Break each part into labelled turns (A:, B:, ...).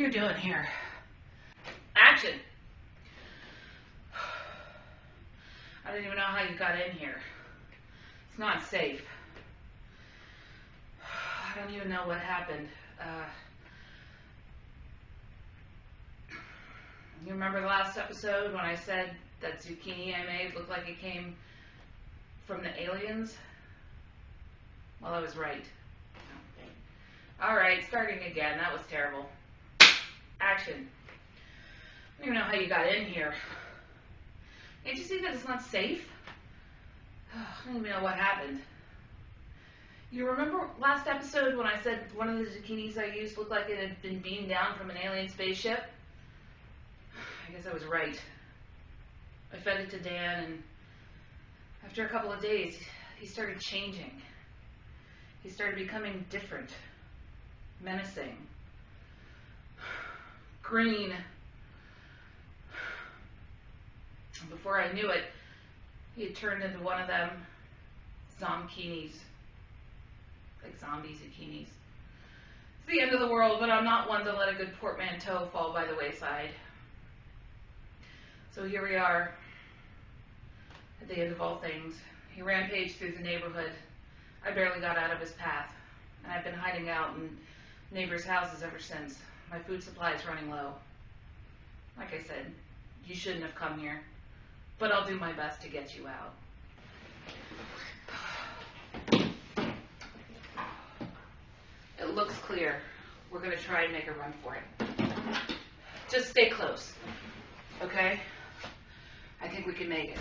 A: you doing here? Action! I don't even know how you got in here. It's not safe. I don't even know what happened. You remember the last episode when I said that zucchini I made looked like it came from the aliens? Well, I was right. Alright, starting again. That was terrible. Action. I don't even know how you got in here. Can't you see that it's not safe? I don't even know what happened. You remember last episode when I said one of the zucchinis I used looked like it had been beamed down from an alien spaceship? I guess I was right. I fed it to Dan, and after a couple of days, he started changing. He started becoming different, menacing, green. And before I knew it, he had turned into one of them zombies, like zombie zucchinis. It's the end of the world, but I'm not one to let a good portmanteau fall by the wayside. So here we are, at the end of all things. He rampaged through the neighborhood. I barely got out of his path, and I've been hiding out in neighbors' houses ever since. My food supply is running low. Like I said, you shouldn't have come here, but I'll do my best to get you out. It looks clear. We're going to try and make a run for it. Just stay close, okay? I think we can make it.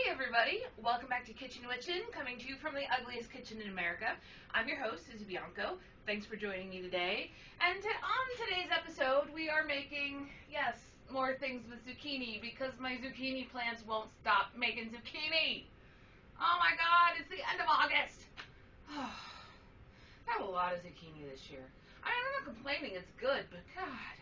A: Everybody, welcome back to Kitchen Witchin', coming to you from the ugliest kitchen in America. I'm your host, Susie Bianco. Thanks for joining me today. And on today's episode, we are making, yes, more things with zucchini because my zucchini plants won't stop making zucchini. Oh my God, it's the end of August. I have a lot of zucchini this year. I'm not complaining, it's good, but God,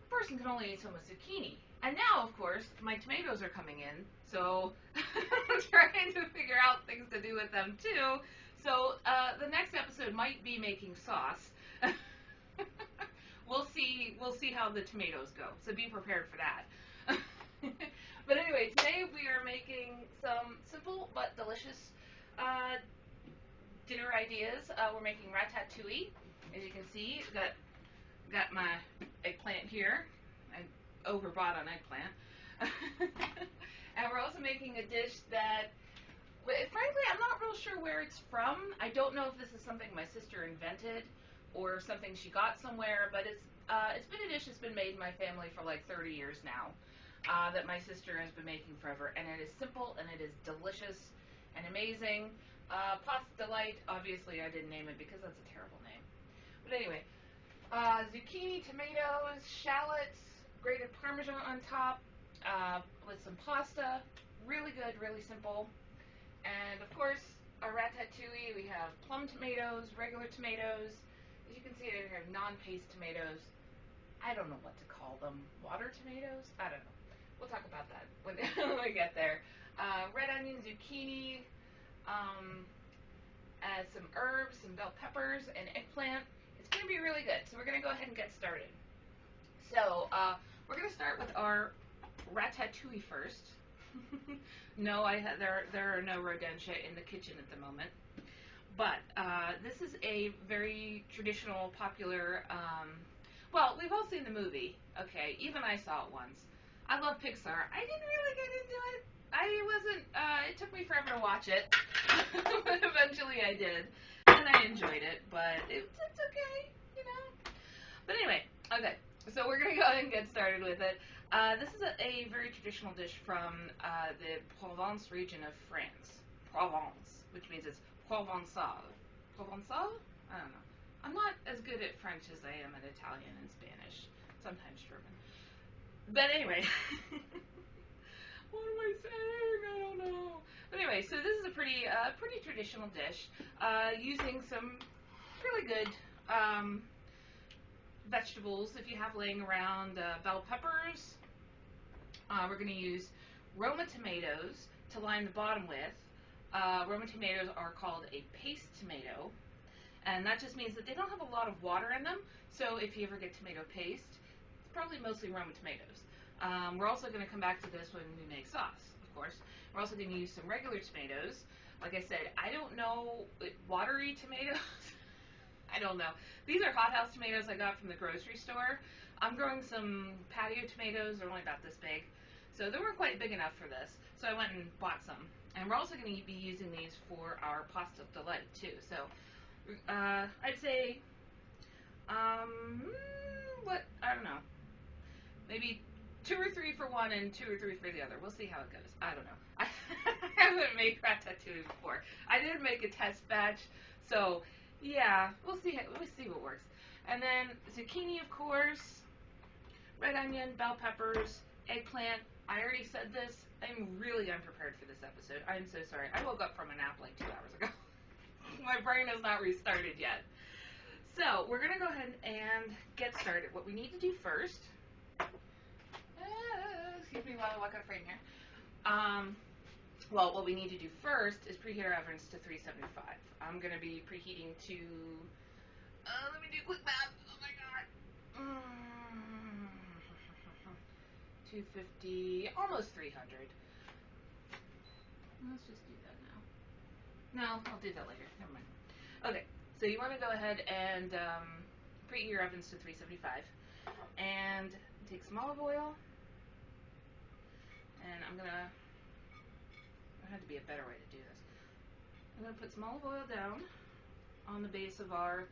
A: a person can only eat so much zucchini. And now, of course, my tomatoes are coming in, so I'm trying to figure out things to do with them too. So the next episode might be making sauce. We'll see how the tomatoes go. So be prepared for that. But anyway, today we are making some simple but delicious dinner ideas. We're making ratatouille. As you can see, got my eggplant here. I overbought on eggplant. And we're also making a dish that, frankly, I'm not real sure where it's from. I don't know if this is something my sister invented or something she got somewhere, but it's been a dish that's been made in my family for like 30 years now, that my sister has been making forever, and it is simple and it is delicious and amazing. Pasta Delight, obviously I didn't name it because that's a terrible name. But anyway, zucchini, tomatoes, shallots, grated Parmesan on top, with some pasta. Really good, really simple. And of course, our ratatouille, we have plum tomatoes, regular tomatoes. As you can see, I have non-paste tomatoes. I don't know what to call them. Water tomatoes? I don't know. We'll talk about that when we get there. Red onion, zucchini, some herbs, some bell peppers, and eggplant. It's going to be really good. So we're going to go ahead and get started. So we're going to start with our ratatouille first. No, there are no rodentia in the kitchen at the moment. But this is a very traditional, popular, well, we've all seen the movie, okay? Even I saw it once. I love Pixar. I didn't really get into it. It took me forever to watch it. But eventually I did. And I enjoyed it, but it's okay, you know. But anyway, okay. So we're going to go ahead and get started with it. This is a very traditional dish from the Provence region of France. Provence, which means it's Provençal. Provençal? I don't know. I'm not as good at French as I am at Italian and Spanish. Sometimes German. But anyway. What am I saying? I don't know. But anyway, so this is a pretty traditional dish using some really good vegetables if you have laying around. Bell peppers. We're going to use Roma tomatoes to line the bottom with. Roma tomatoes are called a paste tomato, and that just means that they don't have a lot of water in them, so if you ever get tomato paste, it's probably mostly Roma tomatoes. We're also going to come back to this when we make sauce, of course. We're also going to use some regular tomatoes. Like I said, I don't know, watery tomatoes, I don't know. These are hothouse tomatoes I got from the grocery store. I'm growing some patio tomatoes, they're only about this big, so they weren't quite big enough for this, so I went and bought some. And we're also going to be using these for our pasta delight too. So I'd say, I don't know, maybe 2 or 3 for one and 2 or 3 for the other. We'll see how it goes. I don't know. I haven't made ratatouille before. I did make a test batch, so yeah, we'll see what works. And then zucchini, of course, red onion, bell peppers, eggplant. I already said this. I'm really unprepared for this episode. I'm so sorry. I woke up from a nap like 2 hours ago. My brain has not restarted yet. So we're going to go ahead and get started. What we need to do first, excuse me while I walk out frame here. Well, what we need to do first is preheat our ovens to 375. I'm going to be preheating to, let me do a quick math. Oh my god. 250, almost 300. Let's just do that now. No, I'll do that later. Never mind. Okay, so you want to go ahead and preheat your ovens to 375. And take some olive oil. And there had to be a better way to do this. I'm going to put some olive oil down on the base of our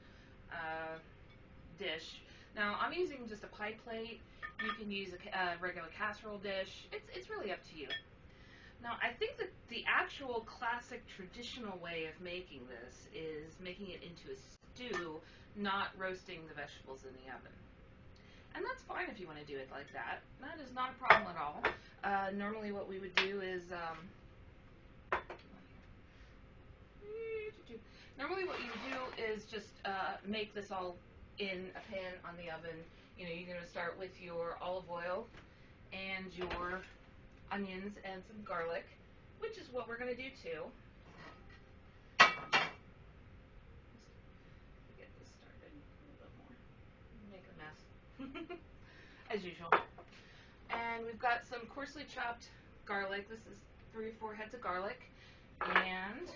A: dish. Now, I'm using just a pie plate. You can use a regular casserole dish. It's really up to you. Now, I think that the actual classic traditional way of making this is making it into a stew, not roasting the vegetables in the oven. And that's fine if you want to do it like that. That is not a problem at all. Normally what we would do is, just make this all in a pan on the oven. You know, you're going to start with your olive oil and your onions and some garlic, which is what we're going to do too. Let's get this started a little bit more. Make a mess. As usual. And we've got some coarsely chopped garlic. This is 3 or 4 heads of garlic. And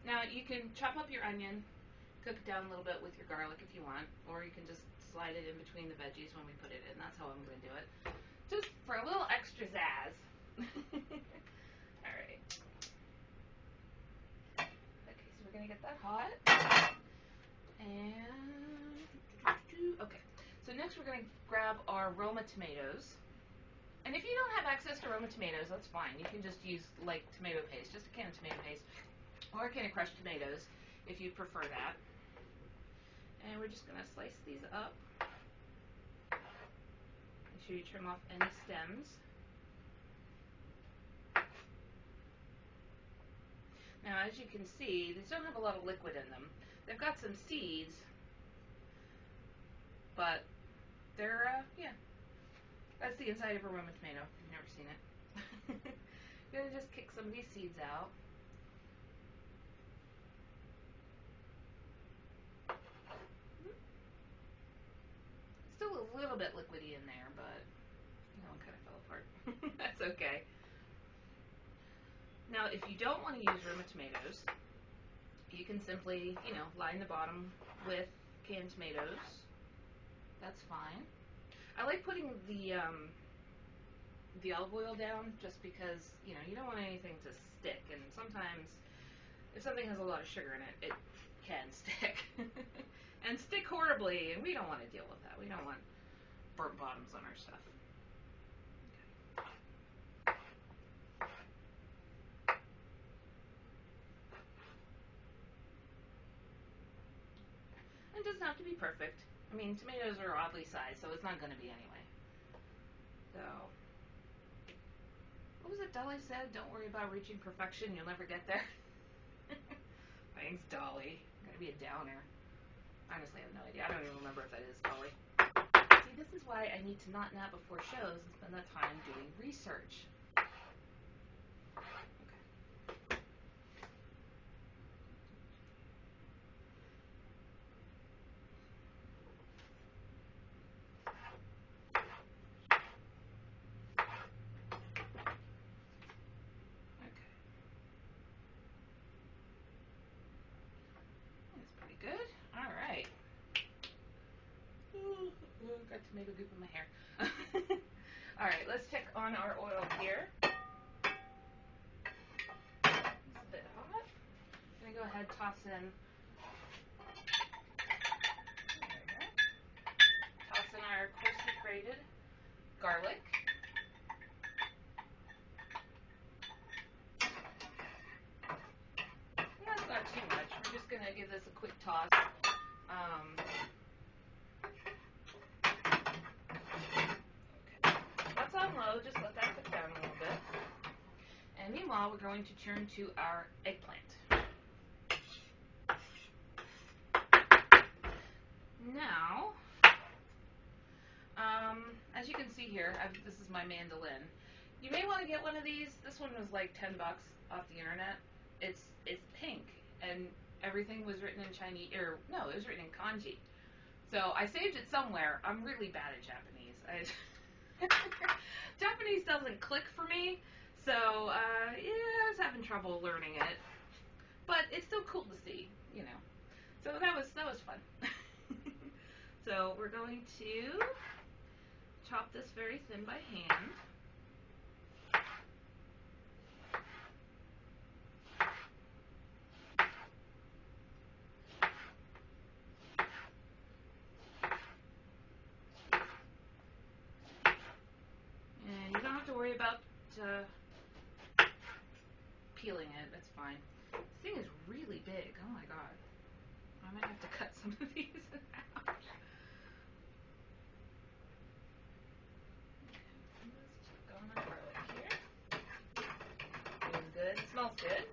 A: now you can chop up your onion, cook it down a little bit with your garlic if you want, or you can just slide it in between the veggies when we put it in. That's how I'm going to do it. Just for a little extra zazz. Alright. Okay, so we're going to get that hot. And, okay. So next we're going to grab our Roma tomatoes. And if you don't have access to Roma tomatoes, that's fine. You can just use like tomato paste, just a can of tomato paste, or a can of crushed tomatoes if you prefer that. And we're just going to slice these up. Make sure you trim off any stems. Now, as you can see, these don't have a lot of liquid in them. They've got some seeds, but they're, yeah. That's the inside of a Roma tomato. I've never seen it. I'm going to just kick some of these seeds out. Still a little bit liquidy in there, but that one kind of fell apart. That's okay. Now, if you don't want to use Roma tomatoes, you can simply, line the bottom with canned tomatoes. That's fine. I like putting the olive oil down just because, you know, you don't want anything to stick, and sometimes if something has a lot of sugar in it, it can stick. And stick horribly, and we don't want to deal with that. We don't want burnt bottoms on our stuff. It doesn't have to be perfect. I mean, tomatoes are oddly sized, so it's not going to be anyway. So, what was it Dolly said? Don't worry about reaching perfection, you'll never get there. Thanks, Dolly. Gotta be a downer. Honestly, I have no idea. I don't even remember if that is Dolly. See, this is why I need to not nap before shows and spend that time doing research. Good. All right. Ooh, got tomato goop in my hair. All right, let's check on our oil here. It's a bit hot. I'm gonna go ahead and toss in. Toss in our coarsely grated garlic. And that's not too much. We're just gonna give this a quick toss. Okay. That's on low. Just let that cook down a little bit. And meanwhile, we're going to turn to our eggplant. Now, as you can see here, this is my mandolin. You may want to get one of these. This one was like $10 off the internet. It's pink, and everything was written in Chinese, or no, it was written in kanji. So I saved it somewhere. I'm really bad at Japanese. Japanese doesn't click for me, so yeah, I was having trouble learning it. But it's still cool to see, you know. So that was fun. So we're going to chop this very thin by hand. And you don't have to worry about peeling it. That's fine. This thing is really big. Oh my god. I might have to cut some of these out. Let's check on our garlic here. Doing good. It smells good.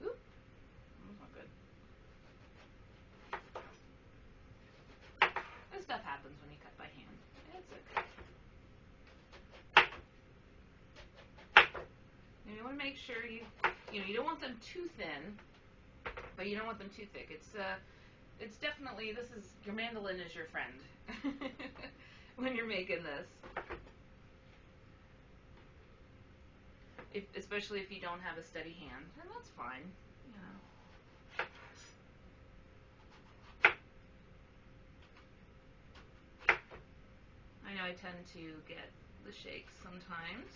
A: Oop. That's not good. This stuff happens when you cut by hand. It's okay. And you want to make sure you don't want them too thin, but you don't want them too thick. It's definitely, your mandolin is your friend when you're making this. Especially if you don't have a steady hand, and that's fine, you know. I know I tend to get the shakes sometimes.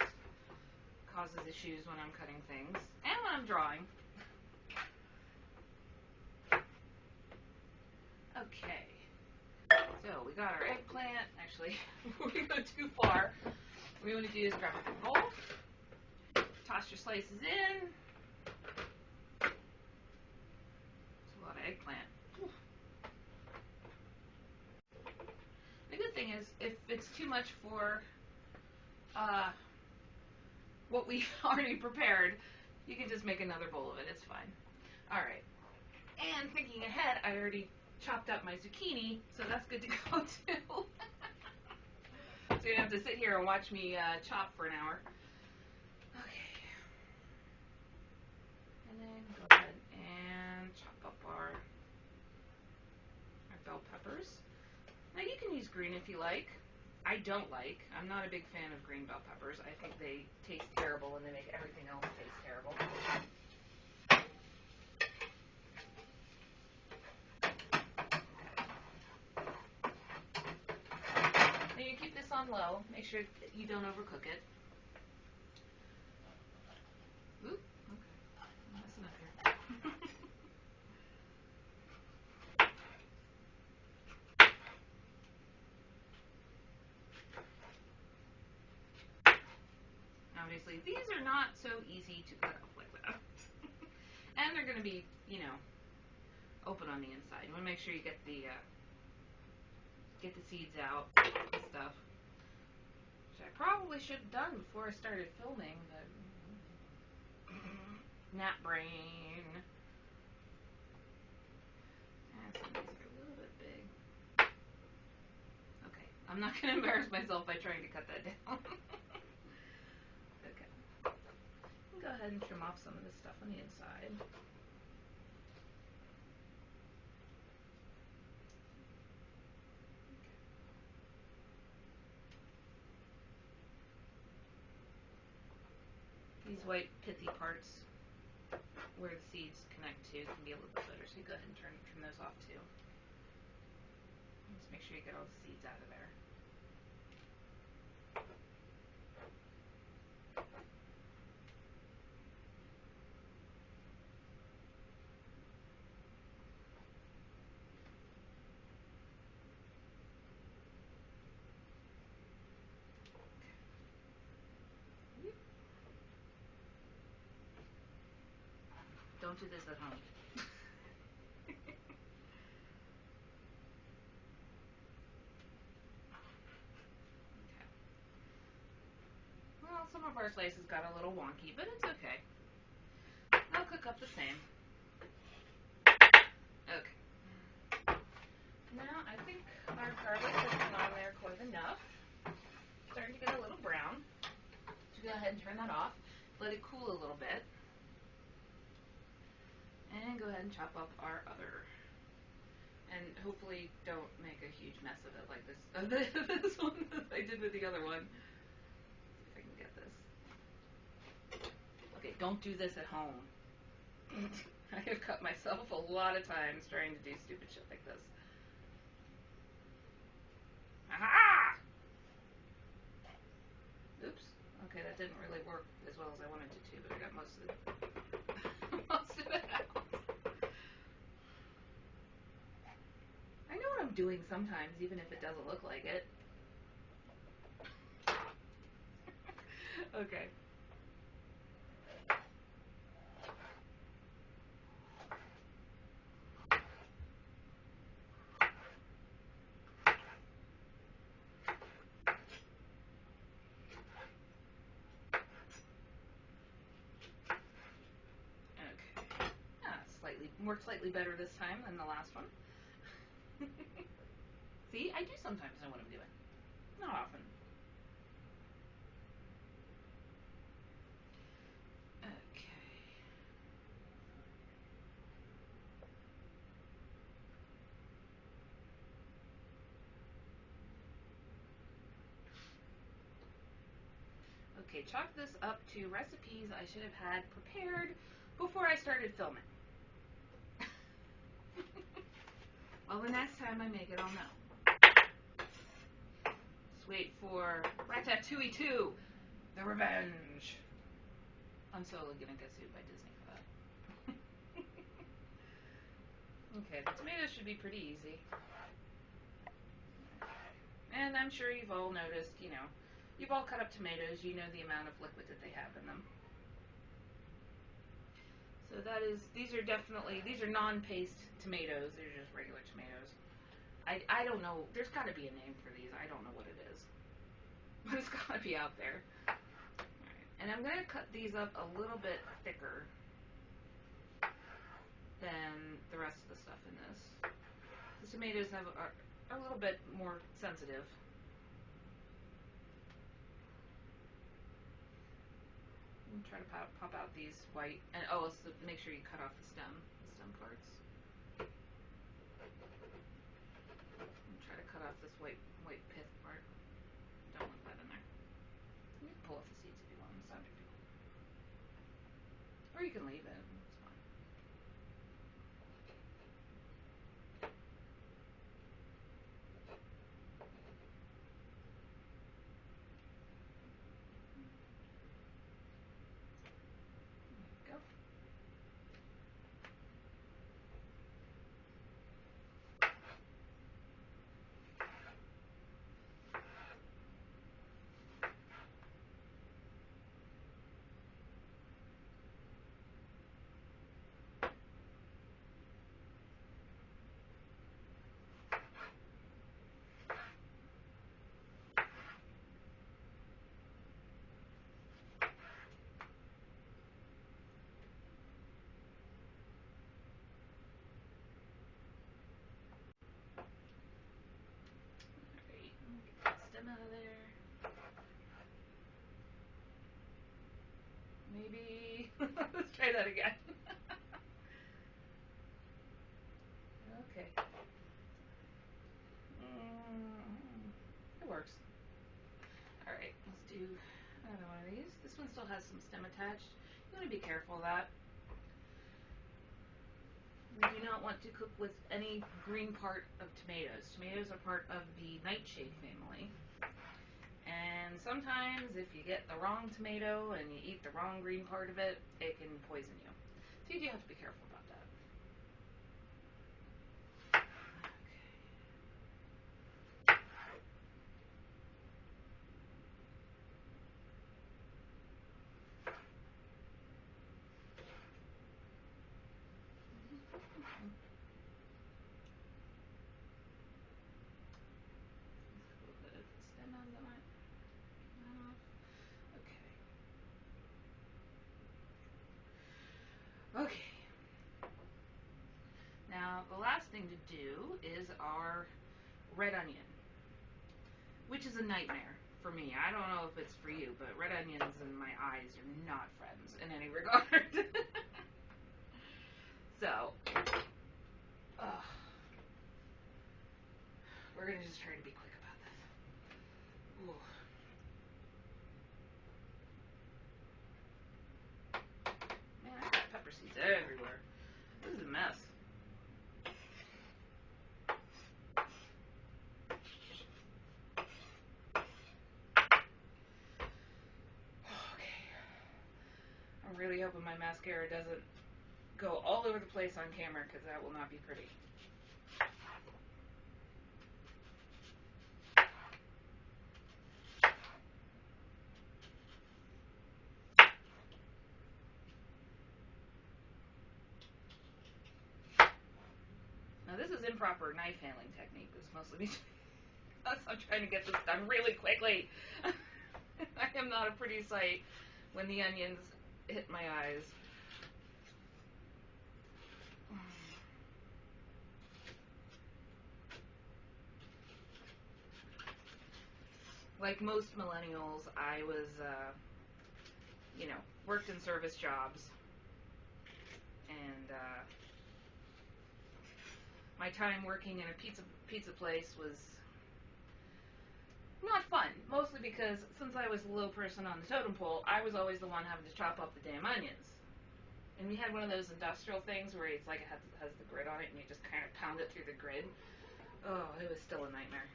A: Causes issues when I'm cutting things and when I'm drawing. Okay, so we got our eggplant. Actually, before we go too far, what we want to do is grab a big bowl, toss your slices in. It's a lot of eggplant. The good thing is, if it's too much for what we've already prepared, you can just make another bowl of it. It's fine. All right. And thinking ahead, I already chopped up my zucchini, so that's good to go too. So you don't have to sit here and watch me chop for an hour. Okay. And then go ahead and chop up our bell peppers. Now you can use green if you like. I don't like. I'm not a big fan of green bell peppers. I think they taste terrible and they make everything else taste terrible. Now you keep this on low. Make sure that you don't overcook it. Ooh, okay. I'm messing up here. Obviously, these are not so easy to cut up like that. And they're going to be, you know, open on the inside. You want to make sure you get the seeds out and stuff. Which I probably should have done before I started filming, but nap brain. And some of these are a little bit big. Okay, I'm not going to embarrass myself by trying to cut that down. Okay. Go ahead and trim off some of this stuff on the inside. These white pithy parts where the seeds connect to can be a little bit better, so you go ahead and trim those off too. Just make sure you get all the seeds out of there. Don't do this at home. Okay. Well, some of our slices got a little wonky, but it's okay. They'll cook up the same. Okay. Now, I think our garlic has been on there quite enough. Starting to get a little brown. So go ahead and turn that off. Let it cool a little bit. And go ahead and chop up our other. And hopefully don't make a huge mess of it like this one that I did with the other one. See if I can get this. Okay, don't do this at home. I have cut myself a lot of times trying to do stupid shit like this. Aha! Oops. Okay, that didn't really work as well as I wanted it to, but I got most of it, most of it out. I know what I'm doing sometimes, even if it doesn't look like it. Okay. Worked slightly better this time than the last one. See, I do sometimes know what I'm doing. Not often. Okay. Okay, chalk this up to recipes I should have had prepared before I started filming. Well, the next time I make it, I'll know. Just wait for Ratatouille 2, The Revenge. I'm totally gonna get sued by Disney for that. Okay, the tomatoes should be pretty easy. And I'm sure you've all noticed, you know, you've all cut up tomatoes, you know the amount of liquid that they have in them. So that is, these are non-paste tomatoes, they're just regular tomatoes. I don't know, there's gotta be a name for these, I don't know what it is. But it's gotta be out there. Alright, and I'm gonna cut these up a little bit thicker than the rest of the stuff in this. The tomatoes are a little bit more sensitive. And try to pop out these white, and also make sure you cut off the stem parts. And try to cut off this white pith part. pull off the seeds if you want. It's not a big deal. Or you can leave it. It's fine. There you go. Alright, get that stem out of there. Maybe. Let's try that again. Okay. It works. Alright, let's do another one of these. This one still has some stem attached. You want to be careful of that. We do not want to cook with any green part of tomatoes. Tomatoes are part of the nightshade family. And sometimes if you get the wrong tomato and you eat the wrong green part of it, it can poison you. So you do have to be careful about that. Okay. Now the last thing to do is our red onion, which is a nightmare for me. I don't know if it's for you, but red onions and my eyes are not friends in any regard. So, we're gonna just try to be quick about this. Ooh. Man, I got pepper seeds everywhere. This is a mess. Okay. I'm really hoping my mascara doesn't go all over the place on camera, because that will not be pretty. Now this is improper knife handling technique. This mostly means I'm trying to get this done really quickly. I am not a pretty sight when the onions hit my eyes. Like most millennials, I was, worked in service jobs, and my time working in a pizza place was not fun. Mostly because since I was the low person on the totem pole, I was always the one having to chop up the damn onions. And we had one of those industrial things where it's like it has the grid on it, and you just kind of pound it through the grid. Oh, it was still a nightmare.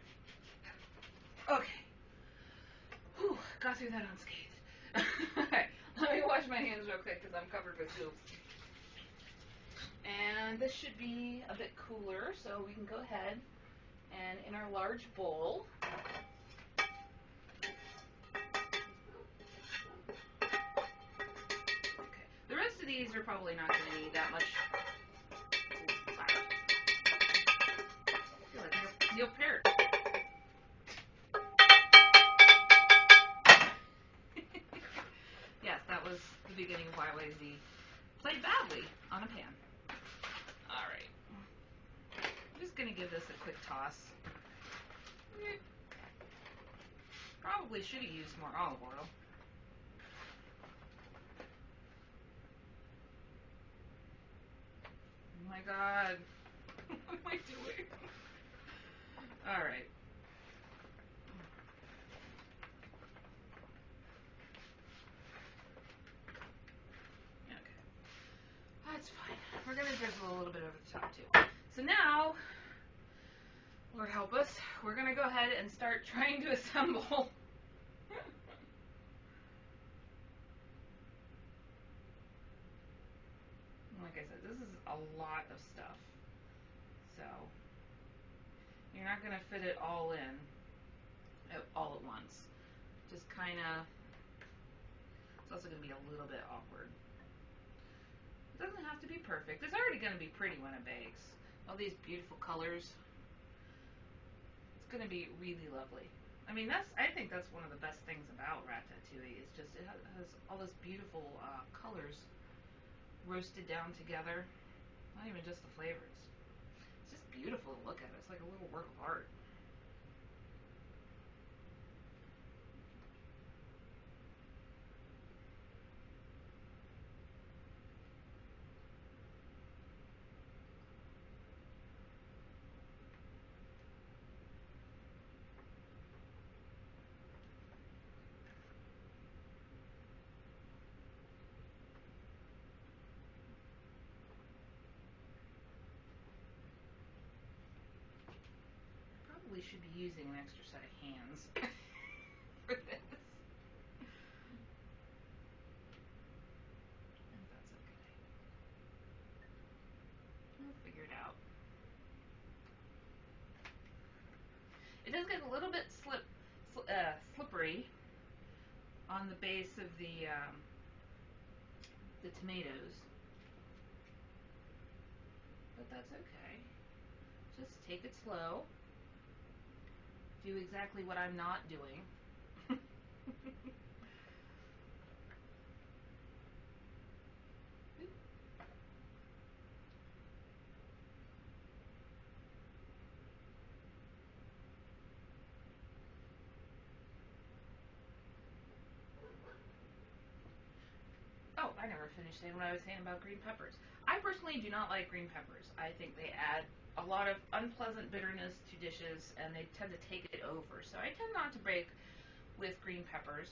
A: Okay. Whew, got through that unscathed. Alright, let me wash my hands real quick because I'm covered with goop. And this should be a bit cooler, so we can go ahead and in our large bowl, okay. The rest of these are probably not going to need that much flour. I feel like Neil Peart. Yes, that was the beginning of YYZ played badly on a pan. Alright. I'm just going to give this a quick toss. Probably should have used more olive oil. Oh my god. What am I doing? Alright. we're going to drizzle a little bit over the top too. So now, Lord help us, we're going to go ahead and start trying to assemble. Like I said, this is a lot of stuff. So, you're not going to fit it all in all at once. Just kind of, it's also going to be a little bit awkward. It doesn't have to be perfect. It's already going to be pretty when it bakes. All these beautiful colors. It's going to be really lovely. I mean, I think that's one of the best things about ratatouille. It's just, it has all those beautiful colors roasted down together. Not even just the flavors. It's just beautiful to look at. It's like a little work of art. We should be using an extra set of hands for this. And that's okay. We'll figure it out. It does get a little bit slippery on the base of the tomatoes, but that's okay. Just take it slow. Do exactly what I'm not doing. Oh, I never finished saying what I was saying about green peppers. I personally do not like green peppers. I think they add a lot of unpleasant bitterness to dishes, and they tend to take it over. So I tend not to bake with green peppers.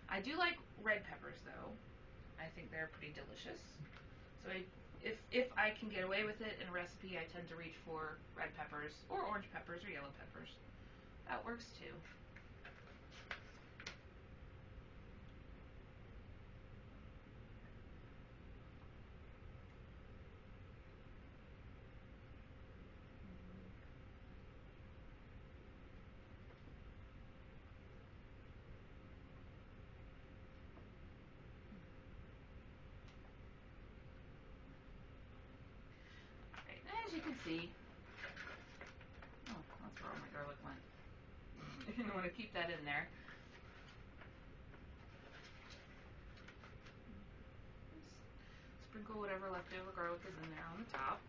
A: I do like red peppers, though. I think they're pretty delicious. So if I can get away with it in a recipe, I tend to reach for red peppers, or orange peppers, or yellow peppers. That works too. As you can see, oh, that's where all my garlic went. I didn't want to keep that in there. Sprinkle whatever leftover garlic is in there on the top.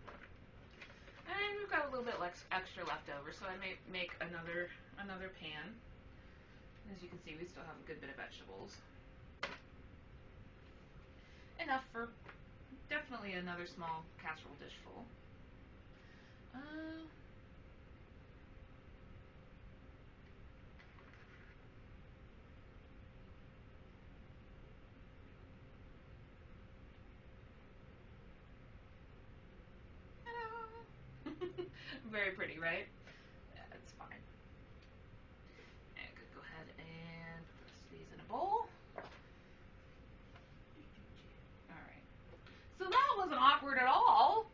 A: And we've got a little bit extra left over, so I may make another pan. As you can see, we still have a good bit of vegetables. Enough for definitely another small casserole dish full. Very pretty, right? Yeah, it's fine. And I could go ahead and put the rest of these in a bowl. Alright. So that wasn't awkward at all.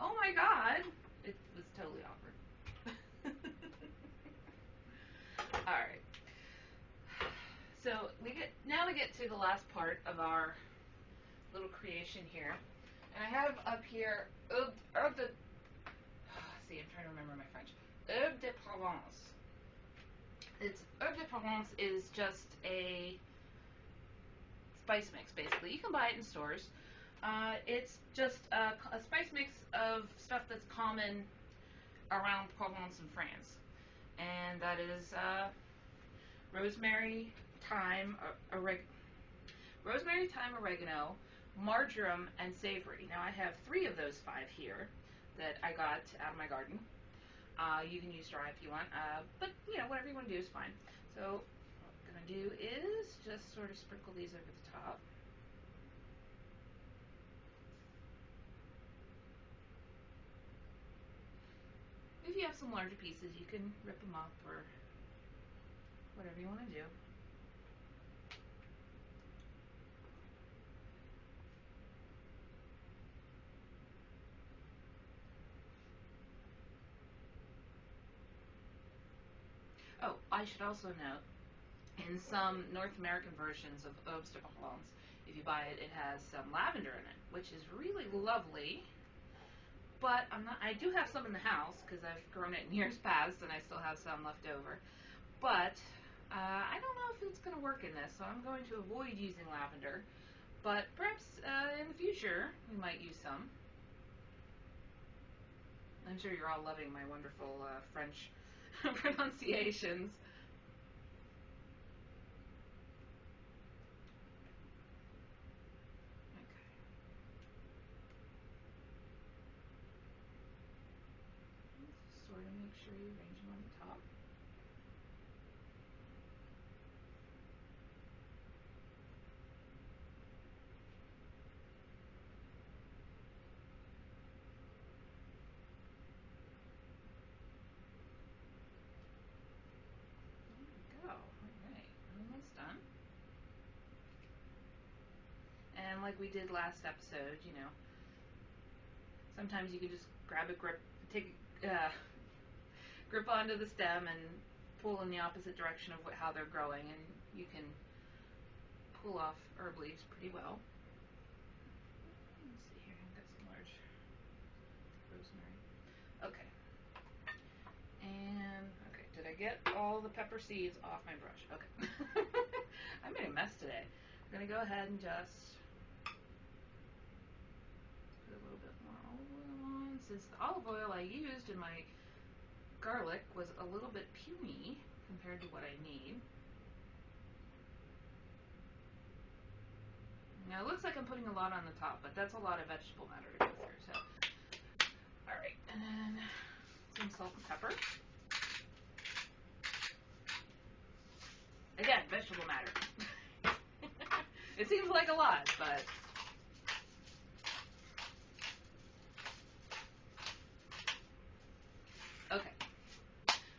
A: Oh my god. It was totally awkward. Alright. So now we get to the last part of our little creation here. And I have up here herbe de, see, I'm trying to remember my French. Herbe de Provence. Herbe de Provence is just a spice mix, basically. You can buy it in stores. It's just a spice mix of stuff that's common around Provence and France. And that is rosemary, thyme, oregano, marjoram, and savory. Now I have 3 of those 5 here that I got out of my garden. You can use dry if you want, but you know, whatever you want to do is fine. So what I'm going to do is just sort of sprinkle these over the top. you have some larger pieces, you can rip them up or whatever you want to do. Oh, I should also note, in some North American versions of obstacles, if you buy it, it has some lavender in it, which is really lovely. But I do have some in the house because I've grown it in years past, and I still have some left over. But I don't know if it's going to work in this, so I'm going to avoid using lavender. But perhaps in the future we might use some. I'm sure you're all loving my wonderful French pronunciations. Okay. Just sort of make sure you arrange them on the top. There we go. Alright, almost done. And like we did last episode, you know, sometimes you can just grab a grip, take grip onto the stem and pull in the opposite direction of how they're growing, and you can pull off herb leaves pretty well. Let's see here, I've got some large rosemary. Okay. And, okay, did I get all the pepper seeds off my brush? Okay. I made a mess today. I'm going to go ahead and just put a little bit more olive oil on, since the olive oil I used in my garlic was a little bit puny compared to what I need. Now it looks like I'm putting a lot on the top, but that's a lot of vegetable matter to go through. So, all right, and then some salt and pepper. Again, vegetable matter. It seems like a lot, but okay.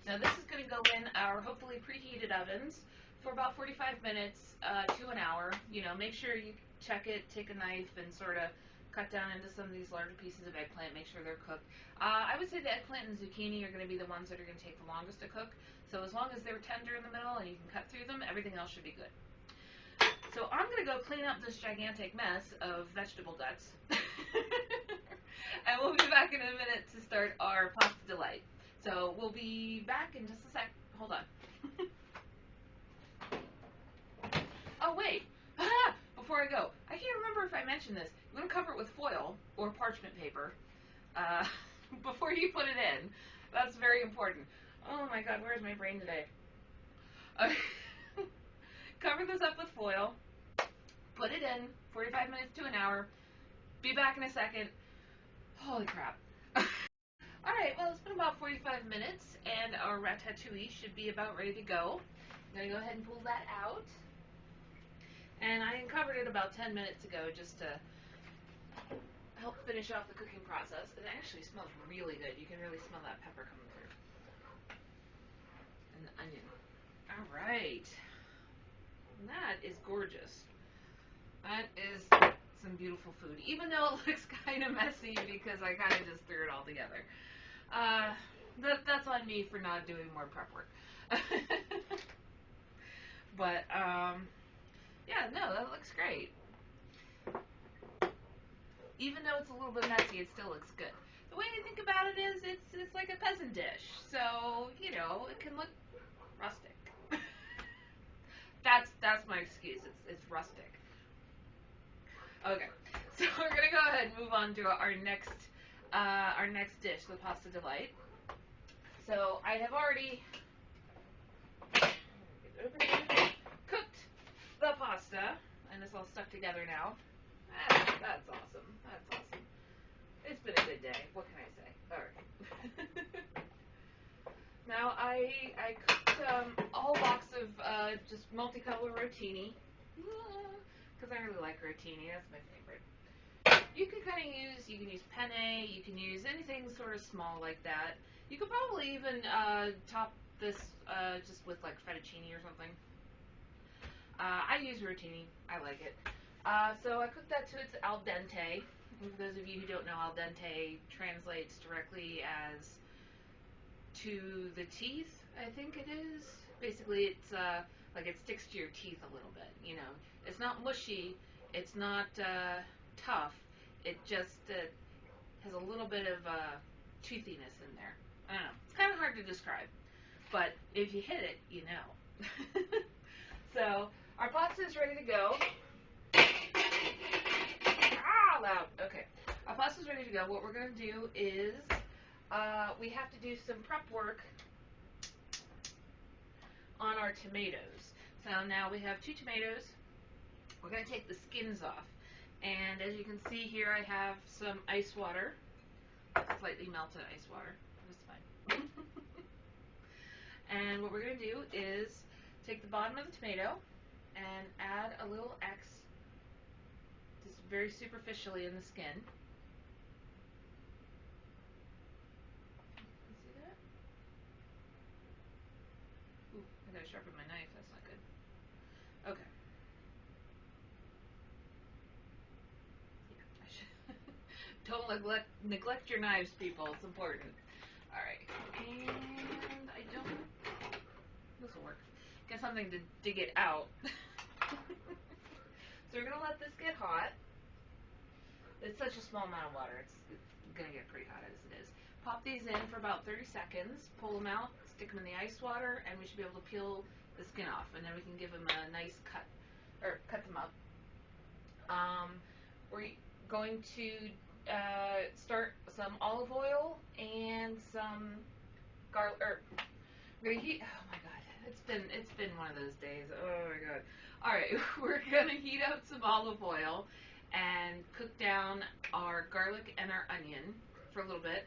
A: Now this is going to go in our hopefully preheated ovens for about 45 minutes to an hour. You know, make sure you check it, take a knife and sort of cut down into some of these larger pieces of eggplant, make sure they're cooked. I would say the eggplant and zucchini are going to be the ones that are going to take the longest to cook. So as long as they're tender in the middle and you can cut through them, everything else should be good. So I'm going to go clean up this gigantic mess of vegetable guts. And we'll be back in a minute to start our pasta delight. So we'll be back in just a sec. Hold on. Oh, wait. Before I go, I can't remember if I mentioned this. You want to cover it with foil or parchment paper before you put it in. That's very important. Oh my God, where's my brain today? Cover this up with foil. Put it in 45 minutes to an hour. Be back in a second. Holy crap. Alright, well, it's been about 45 minutes, and our ratatouille should be about ready to go. I'm going to go ahead and pull that out. And I uncovered it about 10 minutes ago just to help finish off the cooking process. It actually smells really good. You can really smell that pepper coming through. And the onion. Alright. That is gorgeous. That is some beautiful food, even though it looks kind of messy because I kind of just threw it all together. That's on me for not doing more prep work. But, yeah, no, that looks great. Even though it's a little bit messy, it still looks good. The way I think about it is it's like a peasant dish, so, you know, it can look rustic. That's my excuse. It's rustic. Okay, so we're gonna go ahead and move on to our next dish, the pasta delight. So I have already cooked the pasta, and it's all stuck together now. That's awesome. That's awesome. It's been a good day. What can I say? All right. Now I cooked a whole box of just multicolor rotini because I really like rotini. That's my favorite. You can kind of use, you can use penne, you can use anything sort of small like that. You could probably even top this just with like fettuccine or something. I use rotini. I like it. So I cooked that to its al dente. And for those of you who don't know, al dente translates directly as to the teeth, I think it is. Basically, it's like it sticks to your teeth a little bit. You know, it's not mushy. It's not tough. It just has a little bit of toothiness in there. I don't know. It's kind of hard to describe, but if you hit it, you know. So our pasta is ready to go. Ah, loud. Okay. Our pasta is ready to go. What we're going to do is we have to do some prep work on our tomatoes. So now we have 2 tomatoes. We're going to take the skins off. And as you can see here, I have some ice water, slightly melted ice water. It's fine. And what we're going to do is take the bottom of the tomato and add a little X, just very superficially in the skin. You see that? Ooh, I gotta sharpen my knife, that's not good. Okay. Yeah, I should. Don't neglect your knives, people, it's important. Alright, and I don't, this'll work. Get something to dig it out. So we're gonna let this get hot. It's such a small amount of water, it's gonna get pretty hot as it is. Pop these in for about 30 seconds, pull them out, stick them in the ice water, and we should be able to peel the skin off, and then we can give them a nice cut, or cut them up. We're going to start some olive oil and some garlic, we're gonna heat, oh my god, it's been one of those days, oh my god. Alright, we're gonna heat up some olive oil and cook down our garlic and our onion for a little bit.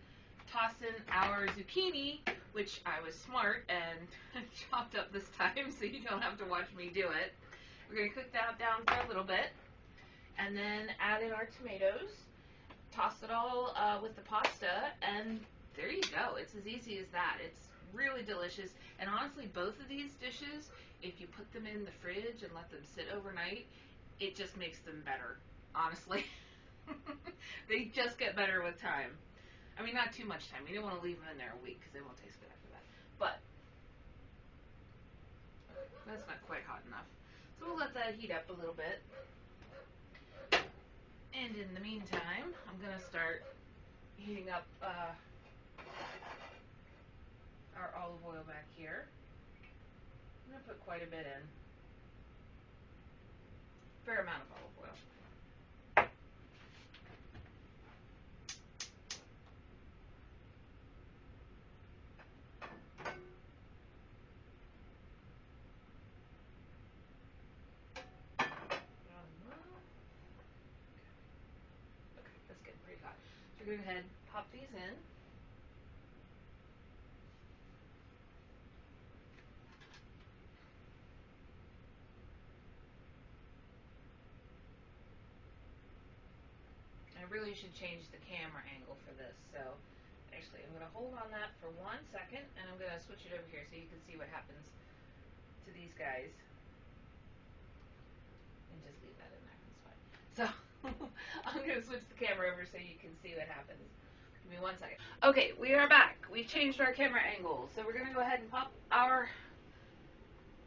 A: Toss in our zucchini, which I was smart and chopped up this time so you don't have to watch me do it. We're going to cook that down for a little bit and then add in our tomatoes. Toss it all with the pasta, and there you go. It's as easy as that. It's really delicious, and honestly, both of these dishes, if you put them in the fridge and let them sit overnight, it just makes them better. Honestly, they just get better with time. I mean, not too much time. You don't want to leave them in there a week because they won't taste good after that. But that's not quite hot enough. So we'll let that heat up a little bit. And in the meantime, I'm going to start heating up our olive oil back here. I'm going to put quite a bit in. Fair amount of olive oil. That's getting pretty hot. So go ahead, pop these in. I really should change the camera angle for this. So actually, I'm going to hold on that for 1 second, and I'm going to switch it over here so you can see what happens to these guys. And just leave that in there. That's fine. So I'm going to switch the camera over so you can see what happens. Give me 1 second. Okay, we are back. We've changed our camera angle. So we're going to go ahead and pop our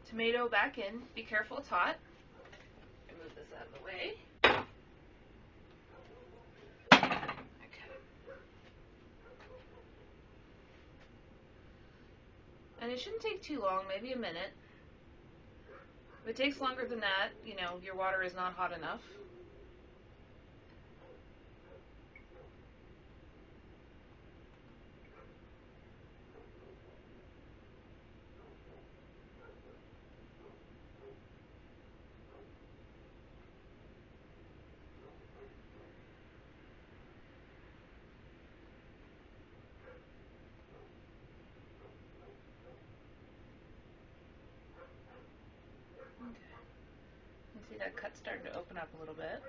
A: tomato back in. Be careful, it's hot. Move this out of the way. Okay. And it shouldn't take too long, maybe a minute. If it takes longer than that, you know, your water is not hot enough. Okay. You see that cut starting to open up a little bit.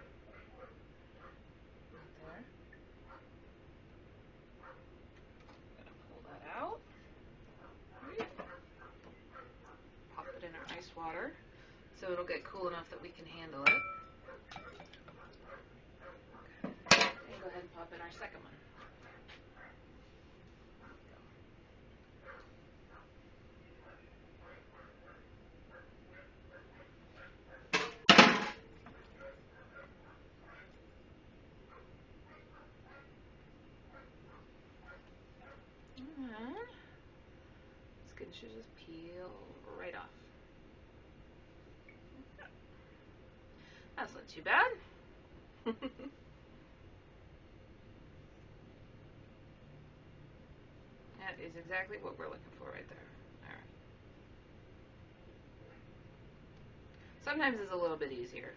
A: get cool enough that we can handle it. Okay. And go ahead and pop in our second one. Skin should just peel right off. That's not too bad. That is exactly what we're looking for right there. Alright. Sometimes it's a little bit easier.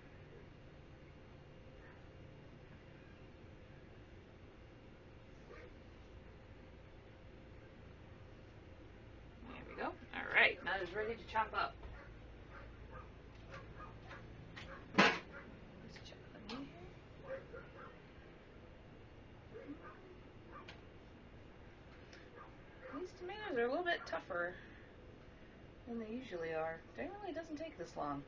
A: There we go. Alright, now it's ready to chop up. Let's chop them in here. These tomatoes are a little bit tougher than they usually are. Generally, it doesn't take this long.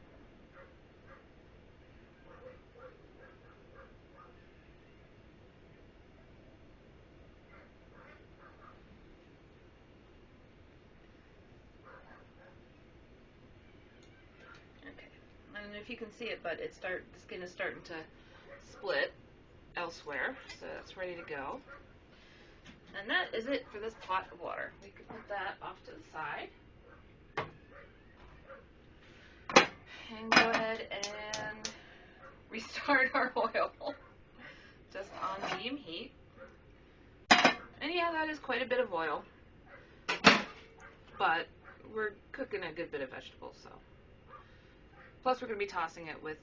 A: Okay, I don't know if you can see it, but the skin is starting to split elsewhere, so that's ready to go. And that is it for this pot of water. We can put that off to the side. And go ahead and restart our oil. Just on medium heat. And yeah, that is quite a bit of oil. But we're cooking a good bit of vegetables, so. Plus we're going to be tossing it with,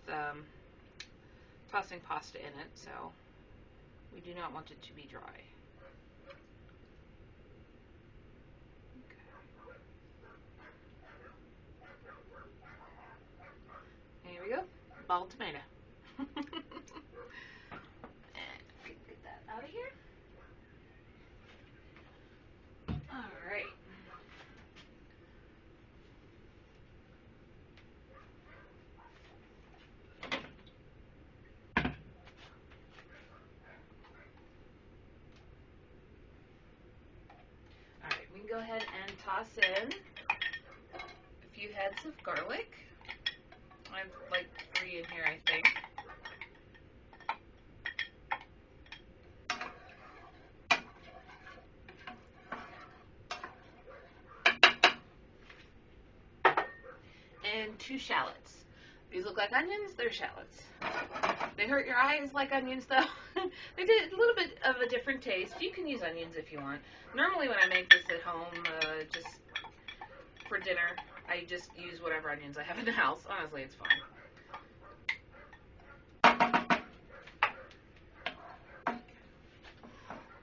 A: tossing pasta in it, so we do not want it to be dry. Here we go, bald tomato. And get that out of here. Alright. Alright, we can go ahead and toss in a few heads of garlic. I have like 3 in here, I think. And 2 shallots. These look like onions, they're shallots. They hurt your eyes like onions though. They did a little bit of a different taste. You can use onions if you want. Normally when I make this at home, just for dinner, I just use whatever onions I have in the house. Honestly, it's fine.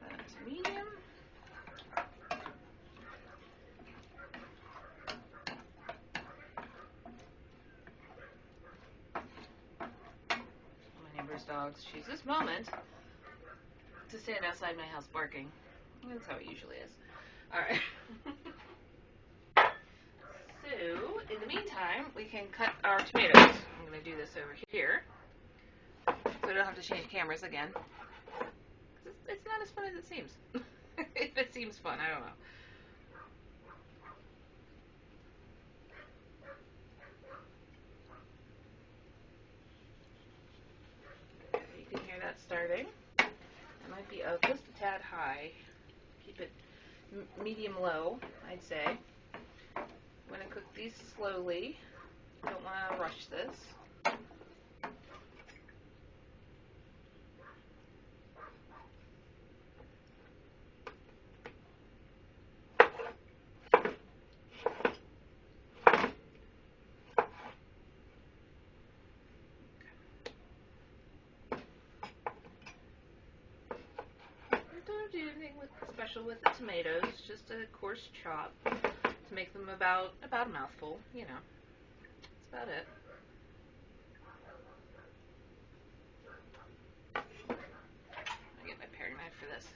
A: That's medium. My neighbor's dogs choose this moment to stand outside my house barking. That's how it usually is. Alright. So, in the meantime, we can cut our tomatoes. I'm going to do this over here, so I don't have to change cameras again. It's not as fun as it seems. If it seems fun, I don't know. You can hear that starting. It might be just a tad high. Keep it medium-low, I'd say. I'm going to cook these slowly. Don't want to rush this. Don't do anything special with the tomatoes, just a coarse chop to make them about a mouthful, you know. That's about it. I'll get my paring knife for this.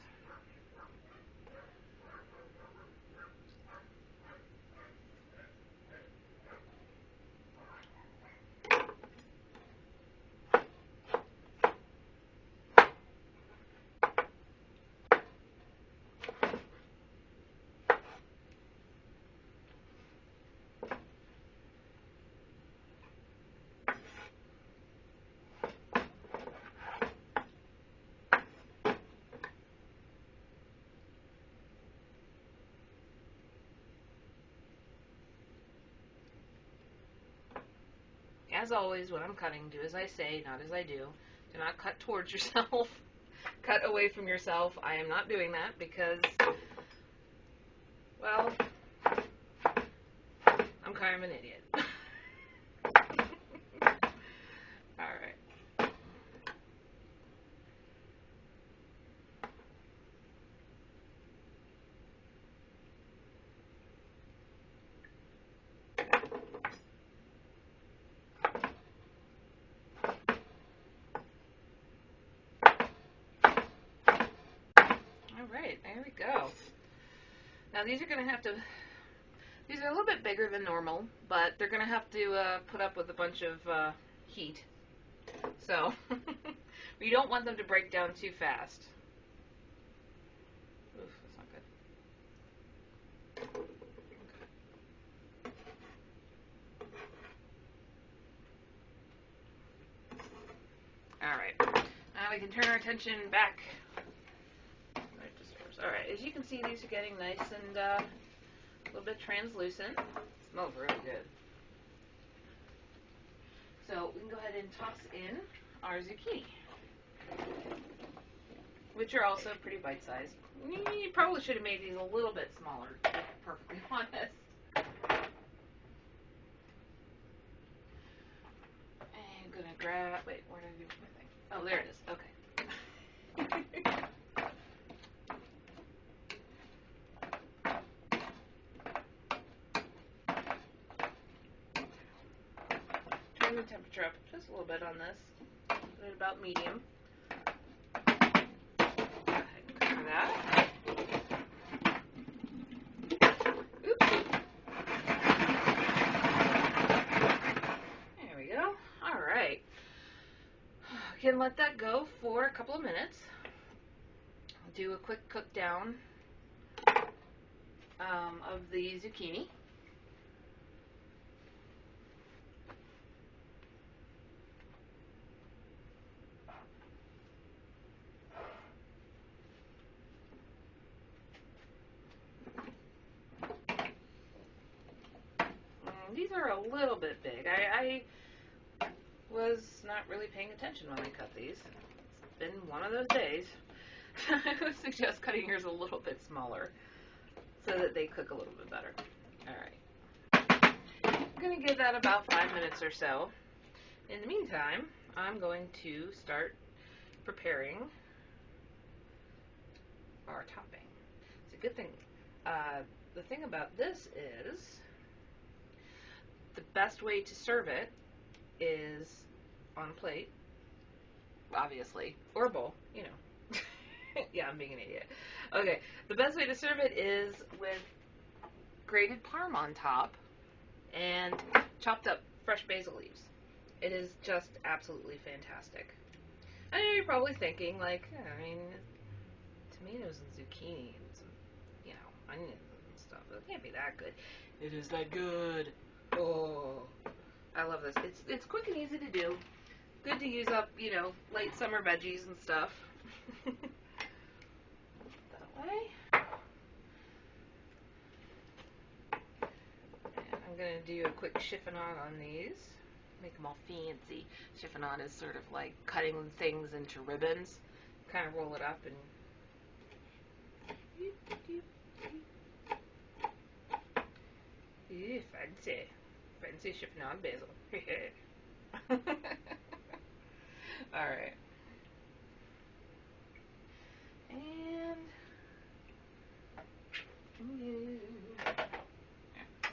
A: as always, when I'm cutting, do as I say, not as I do. Do not cut towards yourself. Cut away from yourself. I am not doing that because, well, I'm kind of an idiot. Alright. Alright, there we go. Now these are going to have to, these are a little bit bigger than normal, but they're going to have to put up with a bunch of heat. So, you don't want them to break down too fast. Oof, that's not good. Alright, now we can turn our attention back. Alright, as you can see, these are getting nice and a little bit translucent. It smells really good. So we can go ahead and toss in our zucchini, which are also pretty bite-sized. You probably should have made these a little bit smaller, to be perfectly honest. I'm going to grab, wait, where did I do my thing? Oh, there it is. Okay. Turn the temperature up just a little bit on this. Put it about medium. Go ahead and cover that. Oops. There we go. Alright. We can let that go for a couple of minutes. I'll do a quick cook down of the zucchini. These are a little bit big. I was not really paying attention when I cut these. It's been one of those days. I would suggest cutting yours a little bit smaller so that they cook a little bit better. Alright. I'm going to give that about 5 minutes or so. In the meantime, I'm going to start preparing our topping. It's a good thing. The thing about this is the best way to serve it is on a plate, obviously, or a bowl, you know. Yeah, I'm being an idiot. Okay, the best way to serve it is with grated parm on top and chopped up fresh basil leaves. It is just absolutely fantastic. I know you're probably thinking, like, I mean, tomatoes and zucchini and some, you know, onions and stuff. It can't be that good. It is that good. Oh, I love this. It's quick and easy to do. Good to use up, you know, late summer veggies and stuff. That way. And I'm going to do a quick chiffonade on these. Make them all fancy. Chiffonade is sort of like cutting things into ribbons. Kind of roll it up and... Ooh, fancy. Fancy chiffonade basil. Alright. And... I'm going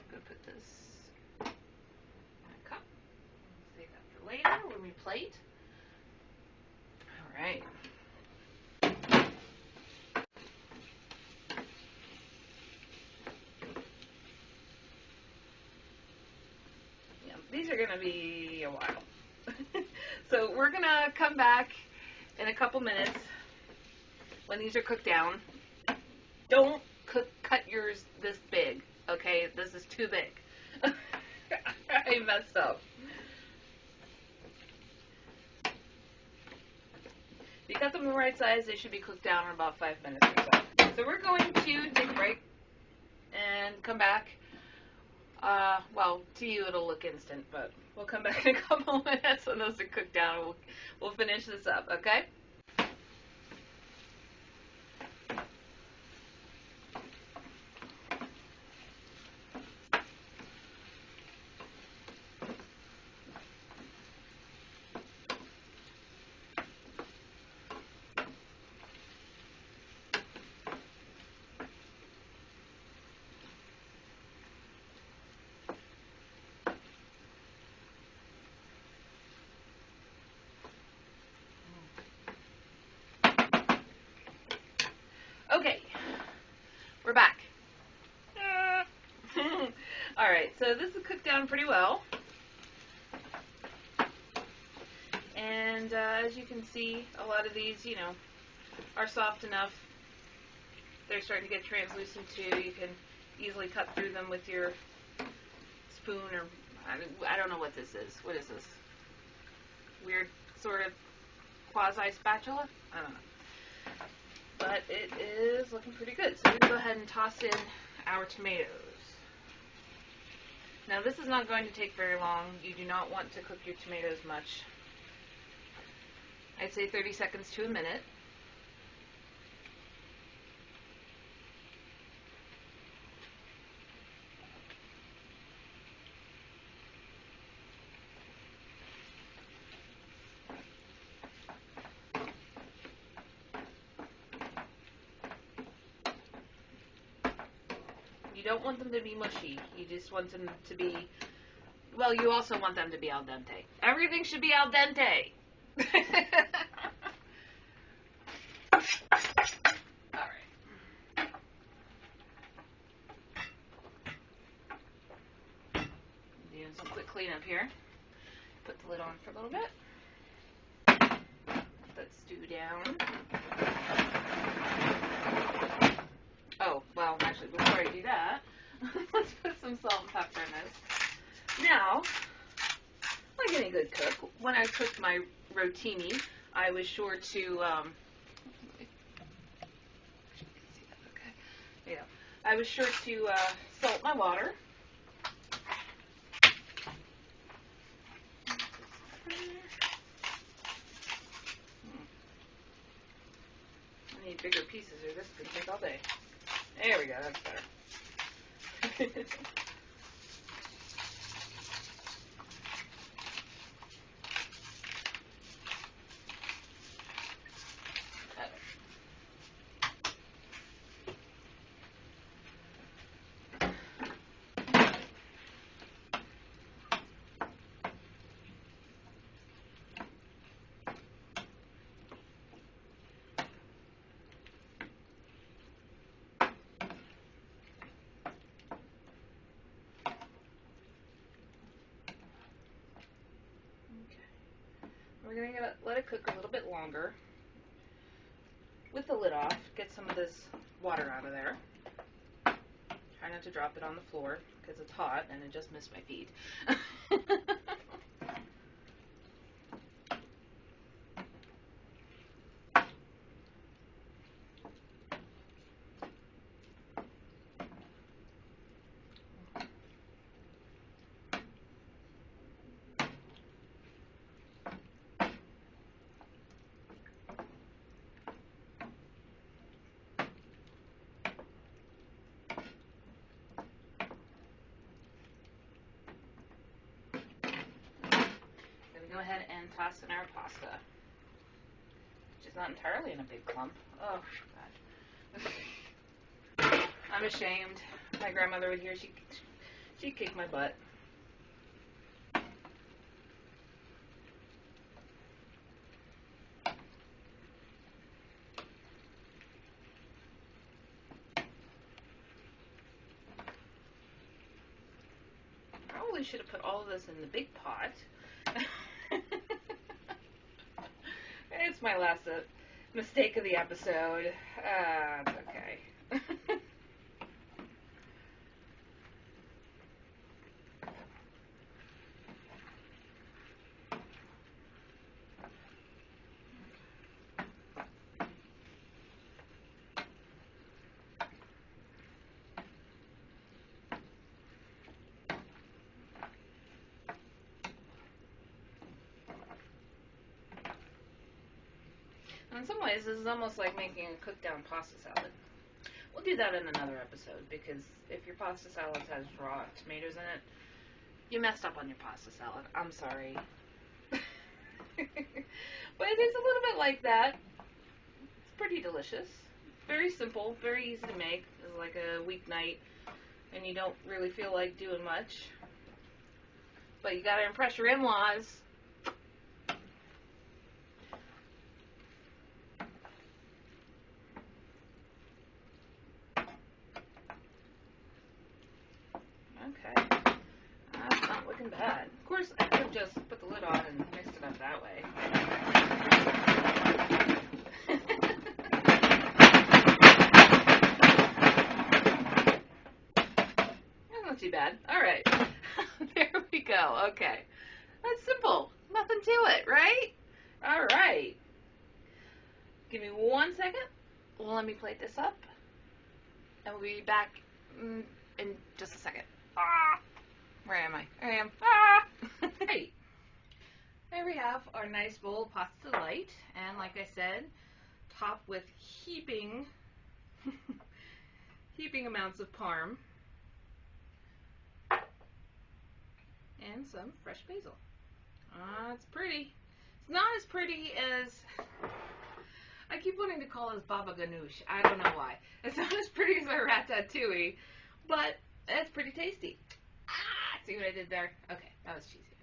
A: to put this in a cup. Save that for later when we plate. Alright. Yeah, these are going to be a while. So we're going to come back in a couple minutes when these are cooked down. Don't cut yours this big, okay? This is too big. I messed up. If you cut them the right size, they should be cooked down in about 5 minutes or so. So we're going to take a break and come back Well, to you it'll look instant, but we'll come back in a couple of minutes when those are cooked down and we'll finish this up, okay? Okay, we're back. Alright, so this is cooked down pretty well. And as you can see, a lot of these, you know, are soft enough. They're starting to get translucent too. You can easily cut through them with your spoon, or I don't know what this is. What is this? Weird sort of quasi spatula? I don't know. But it is looking pretty good. So we're going to go ahead and toss in our tomatoes. Now this is not going to take very long. You do not want to cook your tomatoes much. I'd say 30 seconds to a minute. You don't want them to be mushy. You just want them to be, well, you also want them to be al dente. Everything should be al dente. Alright. Doing some quick cleanup here. Put the lid on for a little bit. Put that stew down. Oh, well, actually, before I do that, let's put some salt and pepper in this. Now, like any good cook, when I cooked my rotini, I was sure to, I was sure to salt my water. I need bigger pieces or this could take all day. There we go, that's better. We're going to let it cook a little bit longer with the lid off. Get some of this water out of there. Try not to drop it on the floor because it's hot and it just missed my feet. Go ahead and toss in our pasta, which is not entirely in a big clump. Oh, God. I'm ashamed. My grandmother would hear, she'd kick my butt. Probably should have put all of this in the big pot. It's my last mistake of the episode. It's okay. In some ways, this is almost like making a cooked down pasta salad. We'll do that in another episode, because if your pasta salad has raw tomatoes in it, you messed up on your pasta salad. I'm sorry. But it is a little bit like that. It's pretty delicious. Very simple, very easy to make. It's like a weeknight, and you don't really feel like doing much. But you gotta impress your in-laws. Okay. That's not looking bad. Of course, I could have just put the lid on and mixed it up that way. That's not too bad. Alright. There we go. Okay. That's simple. Nothing to it, right? Alright. Give me 1 second. Let me plate this up. And we'll be back in just a second. Ah! Where am I? There I am. Ah! Hey. There we have our nice bowl of pasta light. And like I said, topped with heaping amounts of parm. And some fresh basil. It's pretty. It's not as pretty as... I keep wanting to call this baba ganoush. I don't know why. It's not as pretty as our ratatouille, but it's pretty tasty. See what I did there? Okay, that was cheesy.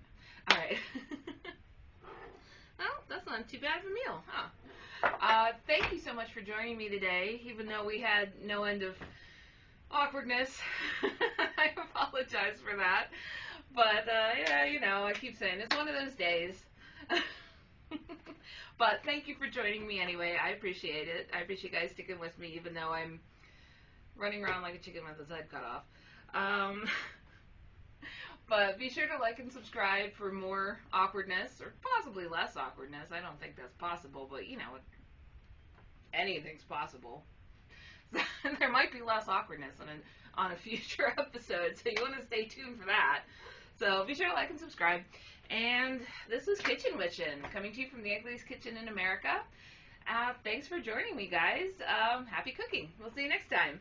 A: Alright. Well, that's not too bad of a meal, huh? Thank you so much for joining me today, even though we had no end of awkwardness. I apologize for that. But, yeah, you know, I keep saying it's one of those days. But thank you for joining me anyway. I appreciate it. I appreciate you guys sticking with me, even though I'm running around like a chicken with its head cut off. But be sure to like and subscribe for more awkwardness, or possibly less awkwardness. I don't think that's possible, but, you know, anything's possible. There might be less awkwardness on a future episode, so you want to stay tuned for that. So be sure to like and subscribe. And this is Kitchen Witchin', coming to you from the Ugliest Kitchen in America. Thanks for joining me, guys. Happy cooking. We'll see you next time.